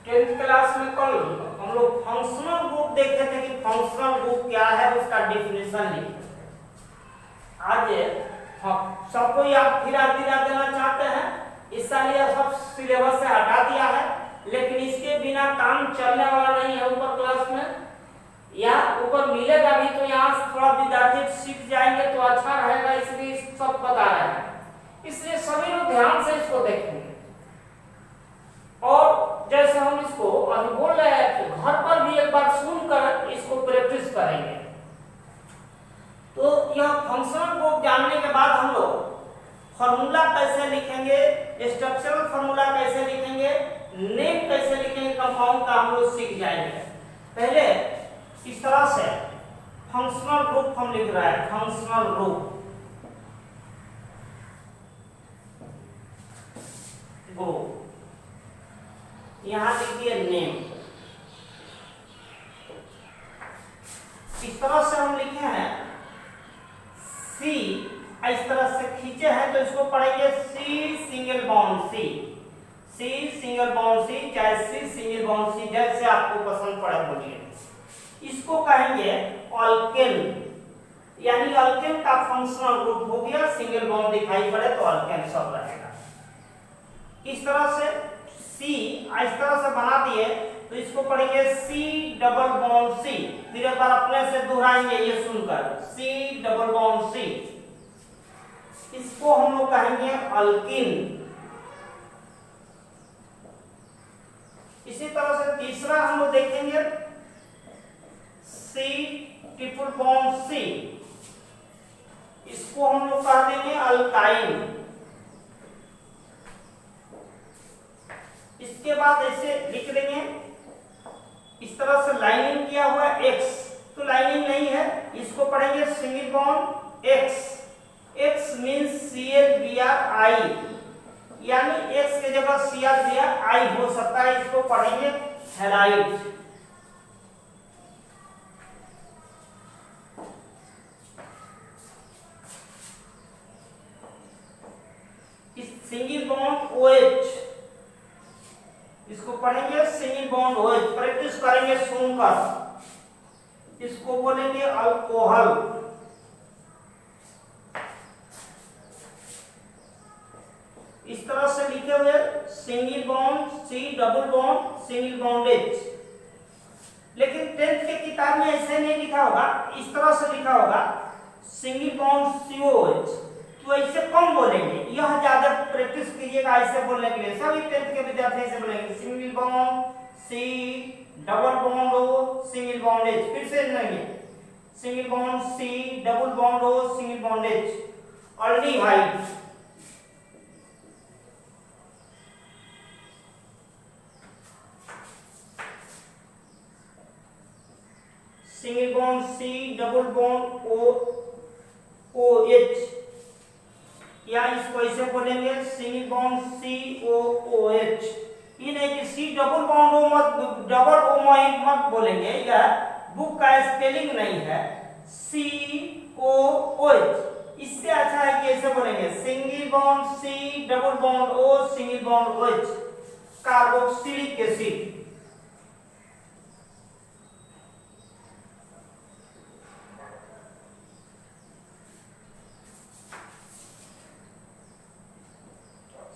Tenth class में कल हम लोग फंक्शनल ग्रुप देखते थे कि फंक्शनल ग्रुप क्या है, उसका डेफिनेशन लिखे। आज सबको आप फिरा देना चाहते हैं, इस साल ये सब सिलेबस से हटा दिया है, लेकिन इसके बिना काम चलने वाला नहीं है। ऊपर क्लास में या ऊपर मिलेगा भी तो यहाँ से थोड़ा विद्यार्थी सीख जाएंगे तो अच्छा रहेगा, इसलिए सब बता रहे हैं। इसलिए सभी लोग ध्यान से इसको देखेंगे और जैसे हम इसको अभी बोल रहे हैं तो घर पर भी एक बार सुनकर इसको प्रैक्टिस करेंगे। तो यह फंक्शनल को जानने के बाद हम लोग फॉर्मूला कैसे लिखेंगे, स्ट्रक्चरल फॉर्मूला कैसे लिखेंगे, नेम कैसे लिखेंगे कंपाउंड का हम लोग सीख जाएंगे। पहले इस तरह से फंक्शनल ग्रुप हम लिख रहे हैं, फंक्शनल ग्रुप यहां लिखिए नेम। इस तरह से हम लिखे हैं सी, इस तरह से खींचे हैं तो इसको पढ़ेंगे C single bond C, C single bond C, चाहे सी सिंगल बॉन्ड सी, जैसे आपको पसंद पड़े बोलिए। इसको कहेंगे अल्केन, यानी अल्केन का फंक्शनल ग्रुप हो गया। सिंगल बॉन्ड दिखाई पड़े तो अल्केन सब रहेगा। इस तरह से सी इस तरह से बना दिए तो इसको पढ़ेंगे सी डबल बॉन्ड सी। फिर एक बार अपने से दोहराएंगे ये सुनकर, सी डबल बॉन्ड सी। इसको हम लोग कहेंगे अल्किन। इसी तरह से तीसरा हम लोग देखेंगे सी ट्रिपल बॉन्ड सी, इसको हम लोग कह देंगे अल्काइन। इसके बाद ऐसे लिख देंगे, इस तरह से लाइनिंग किया हुआ एक्स, तो लाइनिंग नहीं है, इसको पढ़ेंगे single bond x. X means ClBr I, यानी एक्स की जगह ClBr I हो सकता है, इसको पढ़ेंगे हैलाइड। इस सिंगल बॉन्ड OH, इसको पढ़ेंगे सिंगल बॉन्ड OH। प्रैक्टिस करेंगे सुनकर, इसको बोलेंगे अल्कोहल। इस तरह से लिखे हुए single bond C double bond single bond H। लेकिन 10th के किताब में ऐसे नहीं लिखा होगा, इस तरह से लिखा होगा सिंगल बॉन्ड COH, तो ऐसे कम बोलेंगे, यह ज्यादा प्रैक्टिस कीजिएगा ऐसे बोलने के लिए। सभी 10th के विद्यार्थी ऐसे बोलेंगे single bond C double bond O single bond H। फिर से नहीं, single bond C double bond O single bond H। Aldehyde, single bond C double bond OH, या इसको ऐसे बोलेंगे सिंगल बॉन्ड COOH। ये नहीं कि C डबल बॉन्ड O मत, डबल O मत बोलेंगे, यह बुक का स्पेलिंग नहीं है, COOH। इससे अच्छा है कि ऐसे बोलेंगे single bond C double bond O single bond OH, carboxylic acid.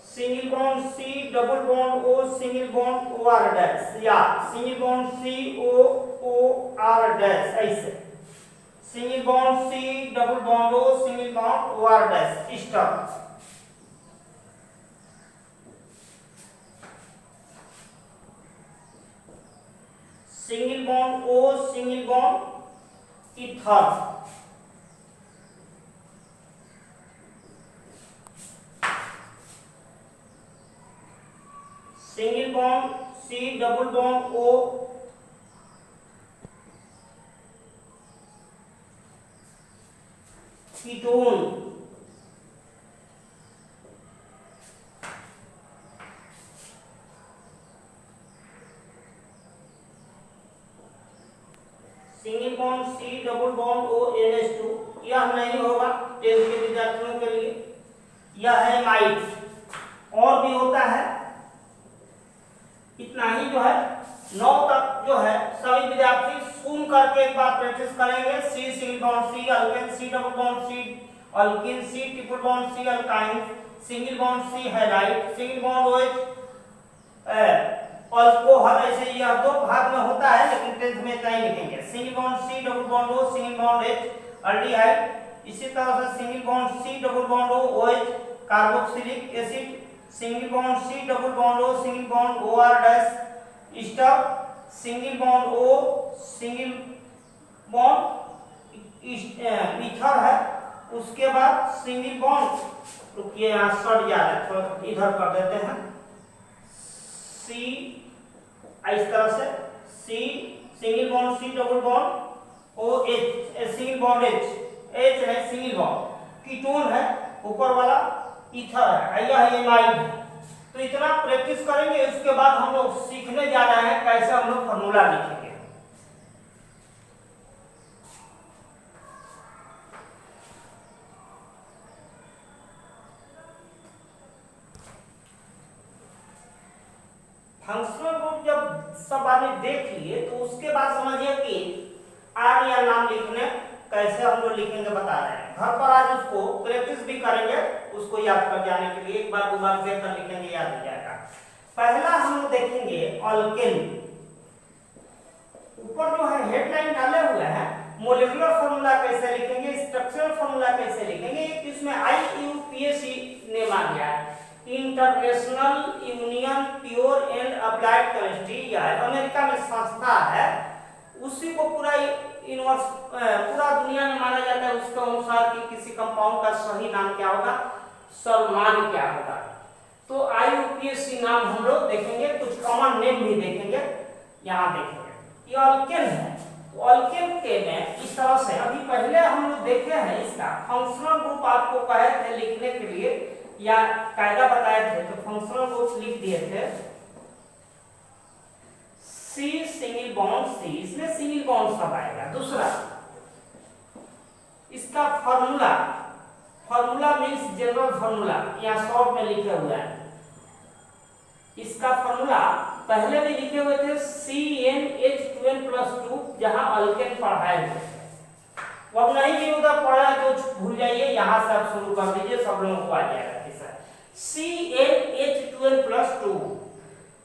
Single bond C double bond O single bond OR dash, या सिंगल बॉन्ड COOR डैश, ऐसे single bond C double bond O single bond OR dash. Stop. Single bond O single bond ether, single bond C double bond O ketone, single bond C double bond O NH2। यह नहीं होगा 10th के विद्यार्थियों के लिए, यह है might. और भी होता है इतना ही जो है 9 तक जो है सभी विद्यार्थी सुन करके एक बार प्रैक्टिस करेंगे। C single bond C alkane, C double bond C alkene, C triple bond C alkyne, single bond C halide, single bond OH alcohol. ऐसे यह 2 भाग में होता है लेकिन 10th में इतना ही लिखेंगे। Single bond C double bond O, single bond H aldehyde. इसी तरह से single bond C double bond O OH carboxylic acid, single bond C double bond O, single bond OR dash ester, single bond O, single bond ether है। उसके बाद single bond, रुकिए यहाँ सट जा रहा है, थोड़ा इधर कर देते हैं। सी इस तरह से C single bond C double bond OH, single bond H है सिंगल बॉन्ड, कीटोन है ऊपर वाला, ईथर है, यह एमाइड है। तो इतना प्रैक्टिस करेंगे। उसके बाद हम लोग सीखने जा रहे हैं कैसे हम लोग फार्मूला लिखेंगे। फंक्शनल ग्रुप जब सब आपने देख लिए तो उसके बाद समझिए कि आर या नाम लिखने कैसे हम लोग लिखेंगे बता रहे हैं। घर पर आज उसको प्रैक्टिस भी करेंगे, उसको याद कर जाने के लिए एक बार 2 बार बेहतर लिखेंगे, याद हो जाएगा। पहला हम लोग देखेंगे अल्केन। ऊपर जो है हेडलाइन डाले हुए हैं, मोलिकुलर फार्मूला कैसे लिखेंगे, स्ट्रक्चरल फार्मूला कैसे लिखेंगे। एक इसमें IUPAC नेम आ गया है, international union pure and applied chemistry. यह अमेरिका में संस्था है, उसी को पूरा दुनिया में माना जाता है। उसके अनुसार कि किसी कंपाउंड का सही नाम क्या होगा, सलमान क्या होगा। तो IUPAC नाम हम लोग देखेंगे, कुछ कॉमन नेम भी देखेंगे, यहाँ देखेंगे। ये अल्केन है, तो अल्केन के में इस तरह से अभी पहले हम लोग देखे हैं। इसका फंक्शनल ग्रुप आपको कहे थे लिखने के लिए या कायदा बताए थे, तो फंक्शनल ग्रुप लिख दिए थे। सी सिंगल बॉन्ड सी, इसमें सिंगल बॉन्ड सब आएगा। दूसरा इसका formula, formula means general formula, यहाँ शॉर्ट में लिखे हुए हैं। इसका फार्मूला पहले भी लिखे हुए थे CnH2n+2, जहां अल्केन पढ़ाए हुए थे। वो अब नहीं भी उधर पढ़ा तो भूल जाइए, यहाँ से आप शुरू कर दीजिए, सब लोगों को आ जाएगा। CnH2n+2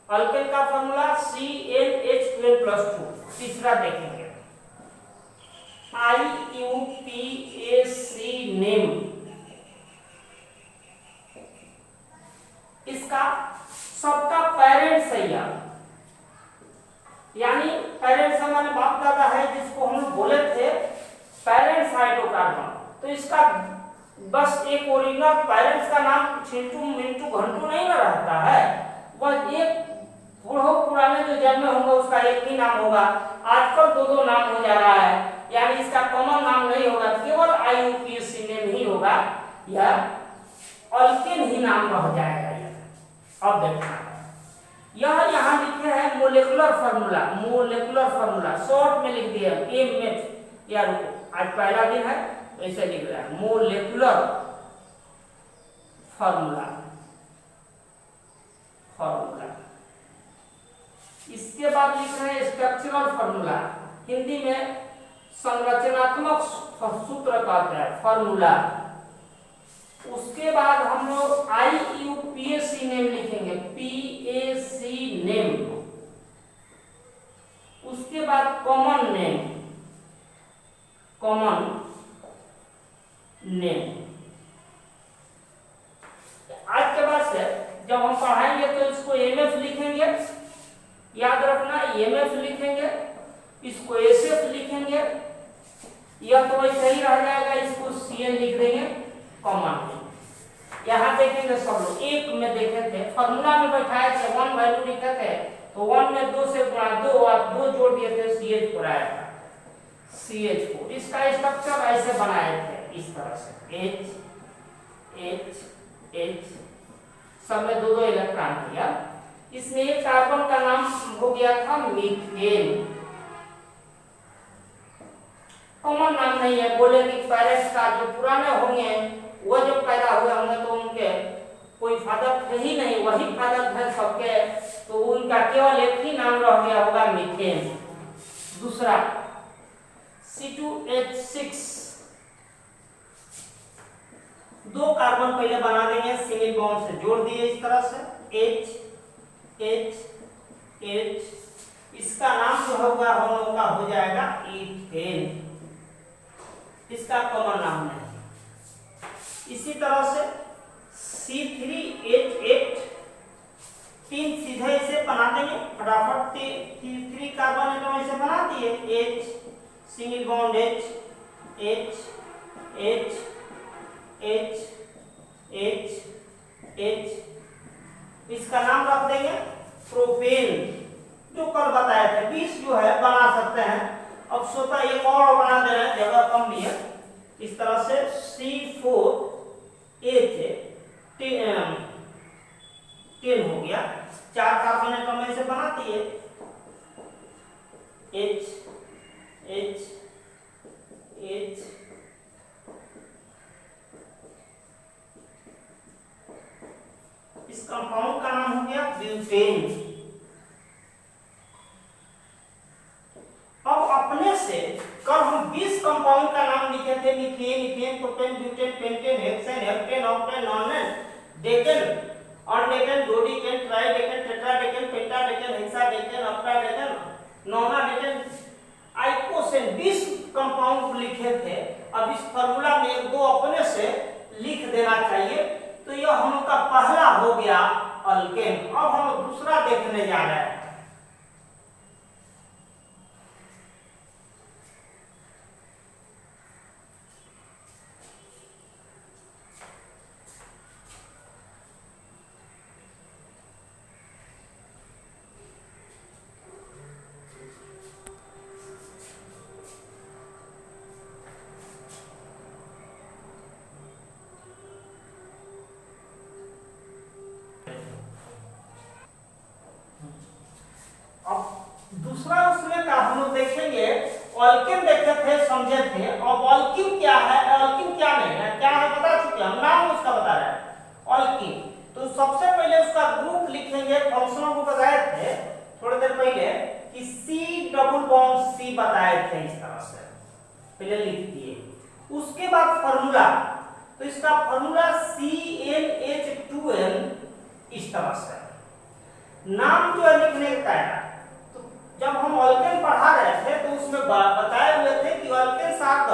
अल्केन का फार्मूला CnH2n+2। तीसरा देखेंगे IUPAC नेम। इसका सबका पेरेंट्स है, यानी पेरेंट्स हमारे बाप दादा है, जिसको हम बोले थे पेरेंट्स हाइड्रोकार्बन। तो इसका बस एक ओरिजिनल पेरेंट्स का नाम चिंटू मिंटू घंटू नहीं ना रहता है, वह एक पुराने जो जन्मे होंगे उसका एक ही नाम होगा। आजकल 2 नाम हो जा रहा है, यानी इसका कॉमन नाम नहीं होगा, केवल IUPAC नेम ही होगा, यह अल्केन ही नाम रह जाएगा। अब देखना यह यहाँ लिखे हैं molecular formula, molecular formula short में लिख दिया एम में। यार आज पहला दिन है, ऐसे लिख रहा है मोलिकुलर फार्मूला, फार्मूला। इसके बाद लिख रहे हैं स्ट्रक्चरल फार्मूला, हिंदी में संरचनात्मक सूत्र कहते हैं फार्मूला। उसके बाद हम लोग IUPAC नेम लिखेंगे, PAC नेम। उसके बाद कॉमन नेम, कॉमन नेम। आज के बाद से जब हम पढ़ाएंगे तो इसको MF लिखेंगे, याद रखना MF लिखेंगे, इसको SF लिखेंगे, यह तो वैसे ही रह जाएगा, इसको CN लिख देंगे कॉमन। यहाँ देखेंगे सब लोग एक में देखे थे, फार्मूला में बैठाए थे 1 वैल्यू लिखे थे, तो 1 में 2 से गुणा 2 आप 2 जोड़ दिए थे, CH4 आया था, CH4। इसका स्ट्रक्चर ऐसे बनाए थे इस तरह से, H H H, सब में 2 इलेक्ट्रॉन दिया। इसमें एक कार्बन का नाम हो गया था मीथेन। कॉमन नाम नहीं है, बोले कि पेरेंट्स का जो पुराने होंगे वो जो पैदा हुए होंगे तो उनके कोई फादर थे ही नहीं, वही फादर थे सबके, तो उनका उनका केवल एक ही नाम रह गया होगा मीथेन। दूसरा C2H6, दो कार्बन पहले बना देंगे, सिंगल बॉन्ड से जोड़ दिए इस तरह से H H H, इसका नाम जो होगा हम लोग का हो जाएगा इथेन, इसका कॉमन नाम है। इसी तरह से C3H8, तीन सीधे इसे बना देंगे फटाफट, 3 कार्बन एटम इसे बना दिए, H single bond H H H H H H, इसका नाम रख देंगे प्रोपेन, जो कल बताए थे। 20 जो है बना सकते हैं, अब सोता एक और बना दे रहे हैं, जगह कम भी है। इस तरह से C4H 10 हो गया, 4 कार्बन एटम में से बना दिए H H H, इस कंपाउंड का नाम हो गया ब्यूटेन। अब अपने से कल हम 20 कंपाउंड का नाम लिखे थे, methane, ethane, propane, butane, pentane, hexane, heptane, octane, nonane, decane, undecane, dodecane, tridecane, tetradecane, pentadecane, hexadecane, octadecane, nonadecane, icosane, 20 compound लिखे थे। अब इस फार्मूला में एक दो अपने से लिख देना चाहिए, तो यह हम लोग का पहला हो गया अल्केन। अब हम लोग दूसरा देखने जा रहे हैं। दूसरा उसमें का हम लोग देखेंगे, ऑल्किन देखे थे, समझे थे। अब ऑल्किन क्या है, ऑल्किन क्या नहीं है, क्या है बता चुके हम, नाम उसका बता रहे हैं ऑल्किन। तो सबसे पहले उसका ग्रुप लिखेंगे, फंक्शनल को बताए थे थोड़ी देर पहले कि C डबल बॉन्ड C बताए थे, इस तरह से पहले लिख दिए। उसके बाद फार्मूला, तो इसका फार्मूला CnH2n, इस तरह से नाम जो है लिखने का है। जब हम ऑल्केन पढ़ा रहे थे तो उसमें बताए हुए थे कि alkanes are the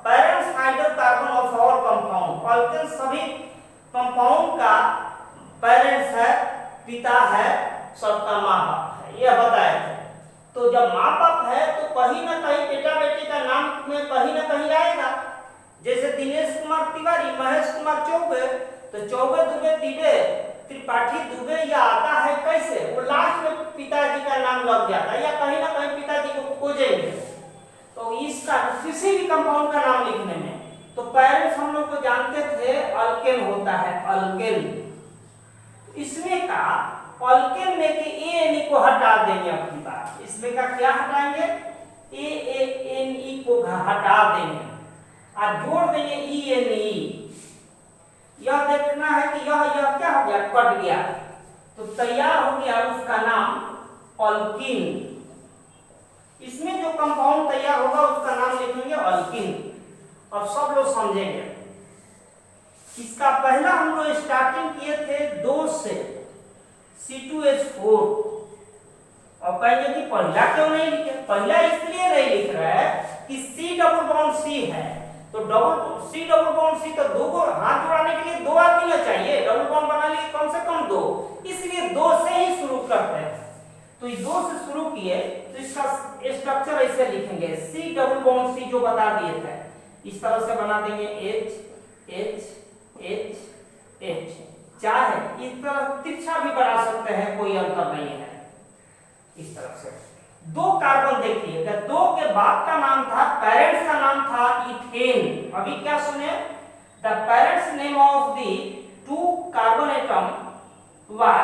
parents hydrocarbon of our compound. Alkane सभी कंपाउंड का पेरेंट्स है, पिता है, सबका माँ बाप है, यह बताए थे। तो जब माँ बाप है तो कहीं ना कहीं बेटा बेटी का नाम में कहीं ना कहीं आएगा। जैसे दिनेश कुमार तिवारी, महेश कुमार चौबे, तो चौबे दुबे तिबे त्रिपाठी दुबे, यह आता है कैसे, वो लास्ट में पिताजी का नाम लग जाता है, या कहीं ना कहीं पिताजी को खोजेंगे। तो इसका किसी भी कंपाउंड का नाम लिखने में, तो पेरेंट्स हम लोग को जानते थे अल्केन होता है, अल्केन। इसमें का अल्केन में के ANE को हटा देंगे अपनी बात, इसमें का क्या हटाएंगे, ANE को हटा देंगे और जोड़ देंगे ENE। यह देखना है कि यह क्या हो गया, कट गया, तो तैयार हो गया उसका नाम अल्किन। इसमें जो कंपाउंड तैयार होगा उसका नाम लिखेंगे अल्किन। अब सब लोग समझेंगे। इसका पहला हम लोग स्टार्टिंग किए थे 2 से, C2H4। और कहेंगे कि पहला क्यों नहीं लिखे, पहला इसलिए नहीं लिख रहा है कि C डबल बॉन्ड C है, तो C डबल बॉन्ड C, तो दो को हाथ जोड़ाने के लिए 2 आदमी ना चाहिए, डबल बॉन्ड बनाने के लिए कम से कम 2, इसलिए 2 से ही शुरू करते हैं। तो ये 2 से शुरू किए, तो इसका स्ट्रक्चर ऐसे लिखेंगे, C डबल बॉन्ड C जो बता दिए थे, इस तरह से बना देंगे H H H H। चाहे इस तरह तिरछा भी बना सकते हैं, कोई अंतर नहीं है। इस तरह से 2 कार्बन देखिएगा, 2 के बाद का नाम था, पेरेंट्स का नाम था इथेन। अभी क्या सुने, the parents name of the 2 carbon atom were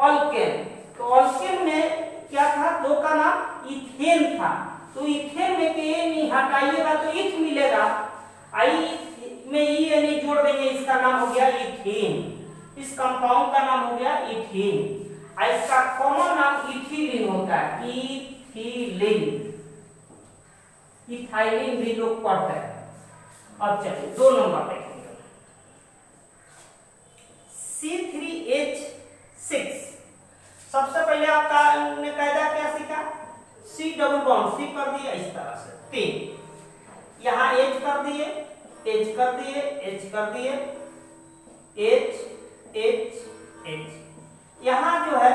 alkane. तो अल्केन में क्या था, 2 का नाम इथेन था, तो इथेन में के नहीं हटाइएगा तो इथ मिलेगा, आई में ENE जोड़ देंगे, इसका नाम हो गया इथेन। इस कंपाउंड का नाम हो गया इथेन। इसका कॉमन नाम इथिलीन होता है, इथिलीन, इथाइलिन भी लोग पढ़ते हैं। अब चलिए 2 नंबर देखेंगे, C3H6। सबसे पहले आपका ने कायदा क्या सीखा, C डबल बॉन्ड, C कर दिए इस तरह से 3, यहाँ H कर दिए, H कर दिए, H कर दिए, H H H, यहाँ जो है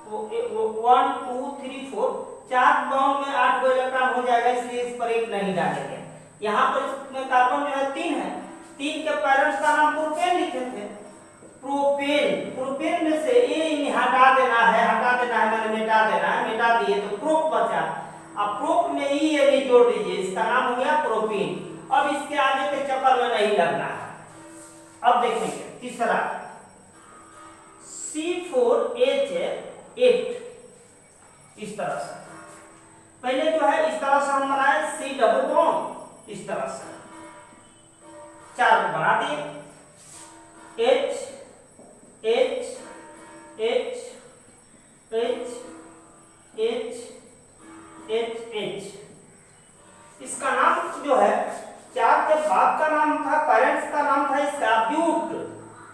वो 1 2 3 4 4 बॉन्ड में 8 इलेक्ट्रॉन हो जाएगा, इसलिए इस पर एक नहीं डालेंगे। यहाँ पर इसमें कार्बन जो है 3 है, 3 के पेरेंट्स का नाम प्रोपेन लिखे थे, प्रोपेन, प्रोपेन में से ए हटा देना है, मैंने मिटा देना है, मिटा दिए तो प्रोप बचा। अब प्रोप में ई जोड़ दीजिए, इसका नाम हो गया प्रोपीन। अब इसके आगे के चक्कर में नहीं लगना है। अब देखेंगे तीसरा C4H8, इस तरह से पहले जो है इस तरह से हम बनाए C डबल बॉन्ड, इस तरह से 4 को बना दिए, H H H H H H H, इसका नाम जो है 4 के बाप का नाम था, पेरेंट्स का नाम था इसका ब्यूट,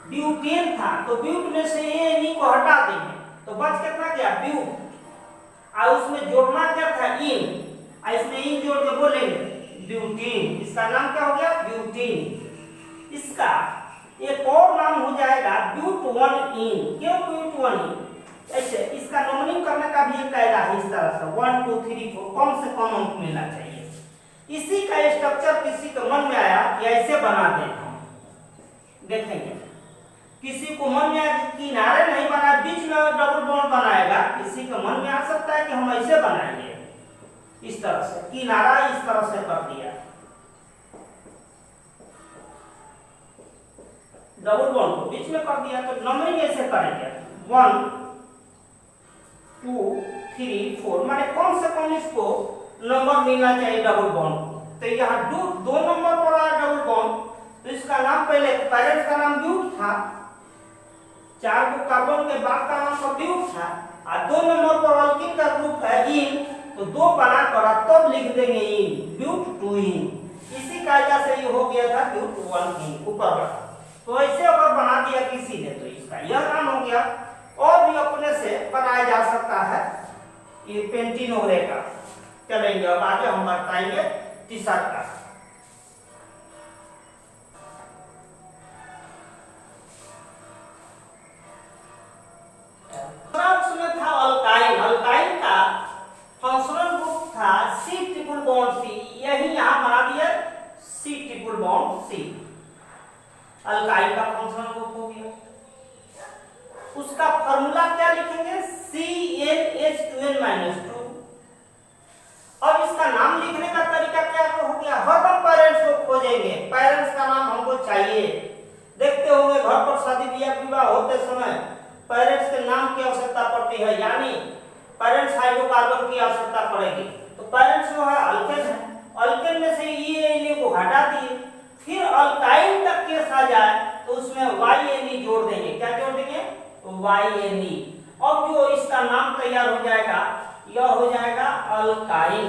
ब्यूटेन था, तो ब्यूट में से ए को हटा देंगे तो बच कितना गया ब्यूट, और उसमें जोड़ना क्या था इन, इसमें इन जोड़ के बोलेंगे ब्यूटीन, इसका नाम क्या हो गया ब्यूटीन। इसका एक और नाम हो जाएगा ब्यूट 1 इन, क्यों ब्यूट 1 इन, ऐसे इसका नंबरिंग करने का भी एक कायदा है, इस तरह से 1 2 3 4 कम से कम अंक मिलना चाहिए। इसी का स्ट्रक्चर किसी के मन में आया कि ऐसे बना दें हम, देखेंगे किसी को मन में आया कि किनारे नहीं बना, बीच में डबल बॉन्ड बनाएगा, किसी के मन में आ सकता है कि हम ऐसे बनाएंगे, इस तरह से किनारा इस तरह से कर दिया, डबल बॉन्ड को बीच में कर दिया, तो नंबरिंग ऐसे करेंगे 1 2 3 4, माने कम से कम इसको नंबर मिलना चाहिए डबल बॉन्ड को। तो यहाँ 2 नंबर पर आया डबल बॉन्ड, तो इसका नाम पहले पेरेंट्स का नाम ब्यूट था, 4 को कार्बन के बाद का नाम पर ब्यूट था, और 2 नंबर पर अल्किन का ग्रुप है इन, तो 2 बना कर तब लिख देंगे इन, ब्यूट 2 इन। इसी कायदा से ये हो गया था ब्यूट 1 इन, ऊपर बढ़ा। तो ऐसे अगर बना दिया किसी ने तो इसका यह नाम हो गया। और भी अपने से बनाया जा सकता है ये पेंटिन वगैरह का। चलेंगे अब आगे हम बताएंगे तीसरा का। उसमें था अल्काइन, अल्काइन का फंक्शनल ग्रुप था C ट्रिपल बॉन्ड C, यही यहाँ बना दिया C triple bond C, alkyne का फंक्शनल ग्रुप हो गया। उसका फॉर्मूला क्या लिखेंगे CnH2n-2। अब इसका नाम लिखने का तरीका क्या हो गया, हरदम पेरेंट्स को खोजेंगे, पेरेंट्स का नाम हमको चाहिए। देखते होंगे घर पर शादी विवाह होते समय पेरेंट्स के नाम की आवश्यकता पड़ती है, यानी पेरेंट्स हाइड्रोकार्बन की आवश्यकता पड़ेगी। तो पेरेंट्स जो है अल्केन है, अल्केन में से ई को हटा दिए, फिर अल्काइन तक केस आ जाए तो उसमें YNE जोड़ देंगे। क्या जोड़ देंगे? YNE। अब जो इसका नाम तैयार हो जाएगा यह हो जाएगा अल्काइन।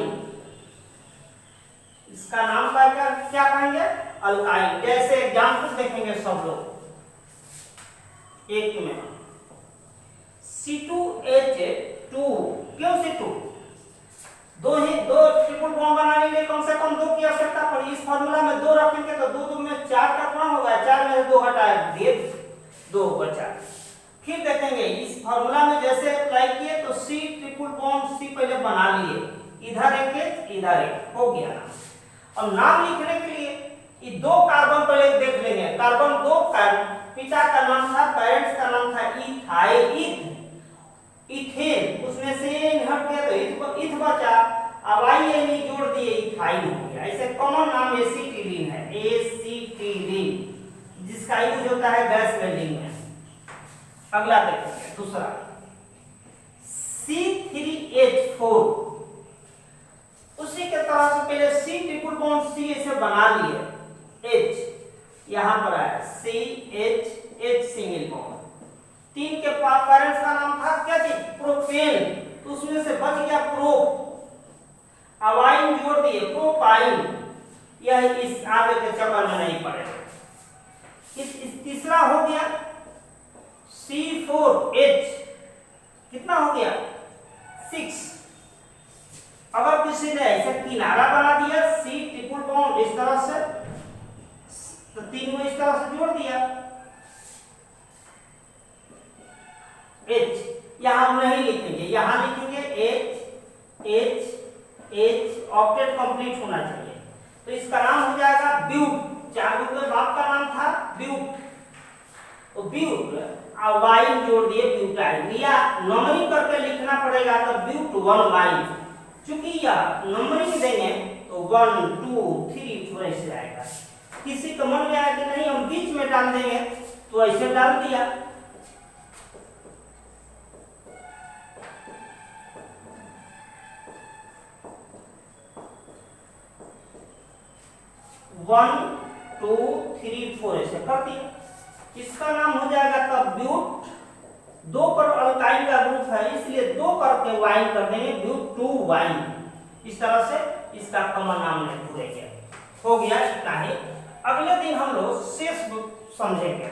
इसका नाम का क्या कहेंगे? अल्काइन। जैसे एग्जाम्पल देखेंगे सब लोग एक में C2H2। क्यों C2? दो ट्रिपल बॉन्ड बनाने के लिए कम से कम 2 की आवश्यकता पड़ी। इस फार्मूला में 2 रखेंगे तो 2 में 4 का गुणा होगा, 4 में से 2 हटाए दिए 2 बचा। फिर देखेंगे इस फार्मूला में जैसे अप्लाई किए तो C ट्रिपल बॉन्ड C पहले बना लिए, इधर एक इधर एक हो गया नाम। अब नाम लिखने के लिए ये 2 कार्बन पहले देख लेंगे। कार्बन 2 का पिता का नाम था, पेरेंट्स का नाम था इथाइल, इथेन, उसमें से हट गया तो इथ बचा, अब YNE जोड़ दिए इथाइल हो गया। ऐसे कॉमन नाम एसिटिलीन है, एसिटिलीन, जिसका यूज होता है गैस वेल्डिंग में। अगला देखिए दूसरा C3H4। उसी के तरह से पहले C ट्रिपल बॉन्ड C ऐसे बना लिए, H यहां पर आया CH, H सिंगल बॉन्ड। 3 के पास पेरेंट्स का नाम था प्रोपेन, तो उसमें से बच गया प्रो, अवाइन जोड़ दिए प्रोपाइन, यह इस आगे के चक्कर में नहीं पड़ेगा। इस तीसरा हो गया C4H, कितना हो गया 6। अगर किसी ने ऐसा किनारा बना दिया C ट्रिपल बॉन्ड इस तरह से, तो तीनों इस तरह से जोड़ दिया H, यहां हम नहीं लिखेंगे, यहां लिखेंगे H H H, octet complete होना चाहिए। तो इसका नाम हो जाएगा ब्यूट, 4 ग्रुप में बाप का नाम था ब्यूट, तो ब्यूट वाइन जोड़ दिए ब्यूटाइन, या नंबरिंग करके लिखना पड़ेगा तो ब्यूट 1 वाइन, चूंकि यह नंबरिंग देंगे तो 1 2 3 4 ऐसे आएगा। किसी को मन में आया कि नहीं हम बीच में डाल देंगे, तो ऐसे डाल दिया। वन 2 3 4 ऐसे कर दिया। इसका नाम हो जाएगा तब ब्यूट, 2 पर अल्काइल का ग्रुप है इसलिए 2 करके वाइन कर देंगे, ब्यूट 2 वाइन। इस तरह से इसका कॉमन नाम नहीं हो गया इतना ही। अगले दिन हम लोग शेष समझेंगे।